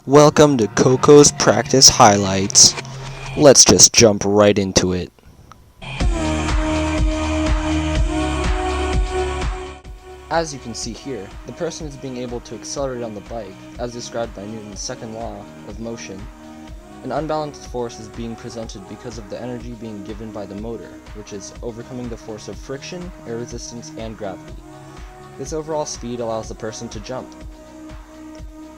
Welcome to Coco's practice highlights. Let's just jump right into it. As you can see here, the person is being able to accelerate on the bike, as described by Newton's second law of motion. An unbalanced force is being presented because of the energy being given by the motor, which is overcoming the force of friction, air resistance, and gravity. This overall speed allows the person to jump.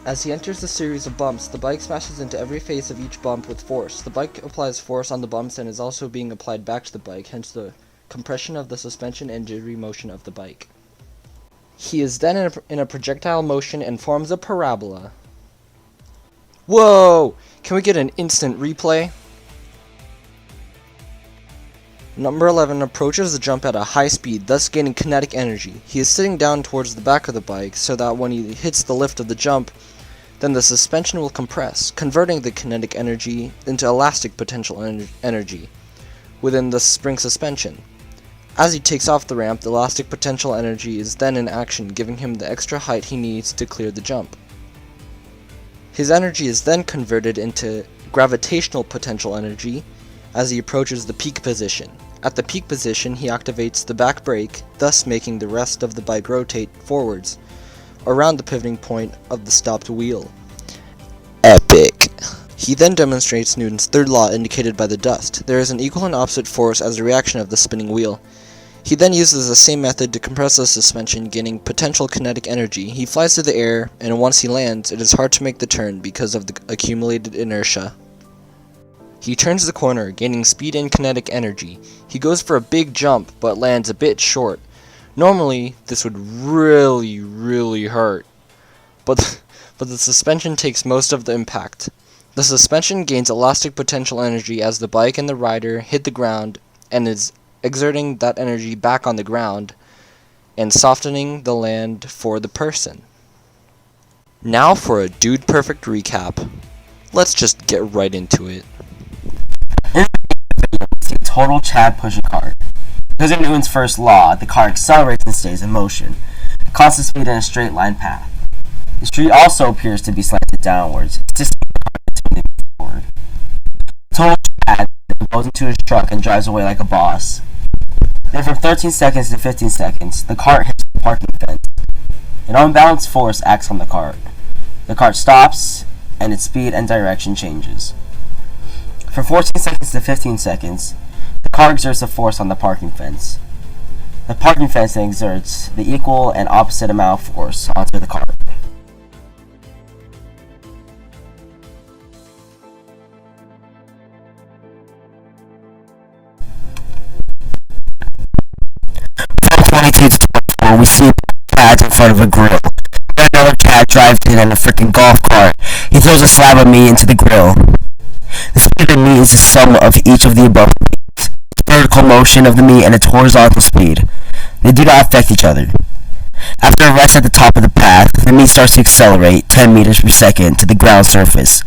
As he enters the series of bumps, the bike smashes into every face of each bump with force. The bike applies force on the bumps and is also being applied back to the bike, hence the compression of the suspension and jittery motion of the bike. He is then in a projectile motion and forms a parabola. Whoa! Can we get an instant replay? Number 11 approaches the jump at a high speed, thus gaining kinetic energy. He is sitting down towards the back of the bike so that when he hits the lift of the jump, then the suspension will compress, converting the kinetic energy into elastic potential energy within the spring suspension. As he takes off the ramp, the elastic potential energy is then in action, giving him the extra height he needs to clear the jump. His energy is then converted into gravitational potential energy as he approaches the peak position. At the peak position, he activates the back brake, thus making the rest of the bike rotate forwards, around the pivoting point of the stopped wheel. Epic! He then demonstrates Newton's third law indicated by the dust. There is an equal and opposite force as a reaction of the spinning wheel. He then uses the same method to compress the suspension, gaining potential kinetic energy. He flies through the air, and once he lands, it is hard to make the turn because of the accumulated inertia. He turns the corner, gaining speed and kinetic energy. He goes for a big jump, but lands a bit short. Normally, this would really hurt, but the suspension takes most of the impact. The suspension gains elastic potential energy as the bike and the rider hit the ground and is exerting that energy back on the ground and softening the land for the person. Now for a dude perfect recap. Let's just get right into it. In the video, we see a total Chad push a cart. Because of Newton's first law, the car accelerates and stays in motion, a constant speed in a straight line path. The street also appears to be slanted downwards, assisting the car to move forward. Total Chad then goes into his truck and drives away like a boss. Then from 13 seconds to 15 seconds, the cart hits the parking fence. An unbalanced force acts on the cart. The cart stops, and its speed and direction changes. From 14 seconds to 15 seconds, the car exerts a force on the parking fence. The parking fence then exerts the equal and opposite amount of force onto the cart. From 22 to 24, we see Chad in front of a grill. Then another Chad drives in a freaking golf cart. He throws a slab of meat into the grill. The speed of the meat is the sum of each of the above speeds. The vertical motion of the meat and its horizontal speed. They do not affect each other. After a rest at the top of the path, the meat starts to accelerate 10 meters per second to the ground surface.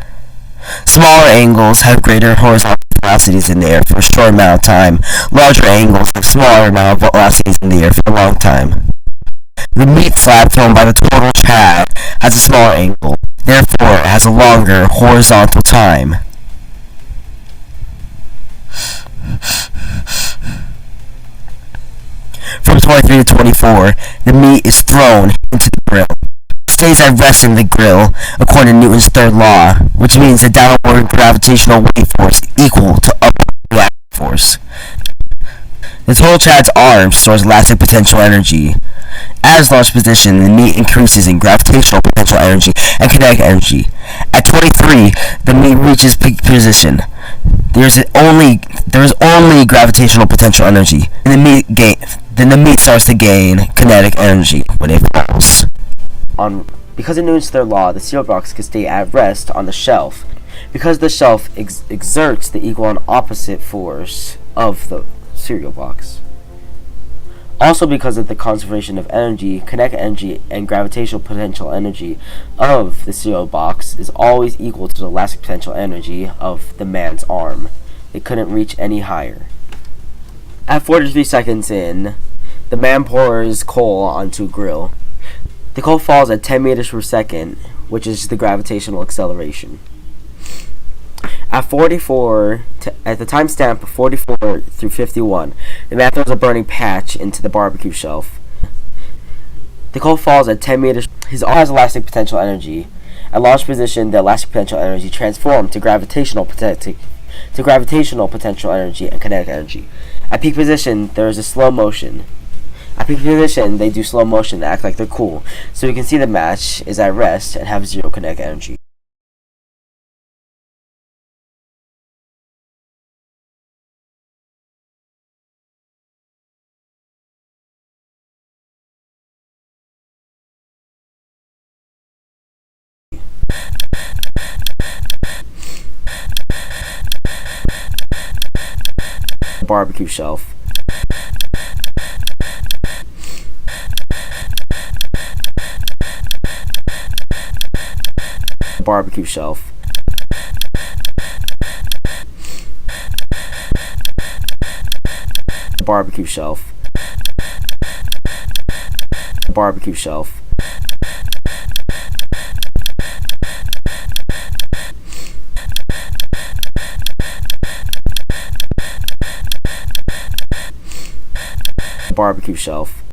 Smaller angles have greater horizontal velocities in the air for a short amount of time. Larger angles have smaller amount of velocities in the air for a long time. The meat slab thrown by the total Chad has a smaller angle, therefore it has a longer horizontal time. From 23 to 24, the meat is thrown into the grill. It stays at rest in the grill, according to Newton's third law, which means the downward gravitational wave force equal to upward reactive force. The total Chad's arm stores elastic potential energy. At its launch position, the meat increases in gravitational potential energy and kinetic energy. At 23, the meat reaches peak position. There is only gravitational potential energy, and then the meat starts to gain kinetic energy when it falls. Because of Newton's third law, the cereal box can stay at rest on the shelf, because the shelf exerts the equal and opposite force of the cereal box. Also because of the conservation of energy, kinetic energy and gravitational potential energy of the cereal box is always equal to the elastic potential energy of the man's arm. It couldn't reach any higher. At 43 seconds in, the man pours coal onto a grill. The coal falls at 10 meters per second, which is the gravitational acceleration. At the timestamp of 44 through 51, the man throws a burning patch into the barbecue shelf. The coal falls at 10 meters. His arm has elastic potential energy. At launch position, the elastic potential energy transformed to gravitational potential energy and kinetic energy. At peak position, there is a slow motion. At peak position, they do slow motion to act like they're cool, so you can see the match is at rest and have zero kinetic energy. Barbecue shelf. Barbecue shelf. Barbecue shelf. Barbecue shelf. Barbecue shelf.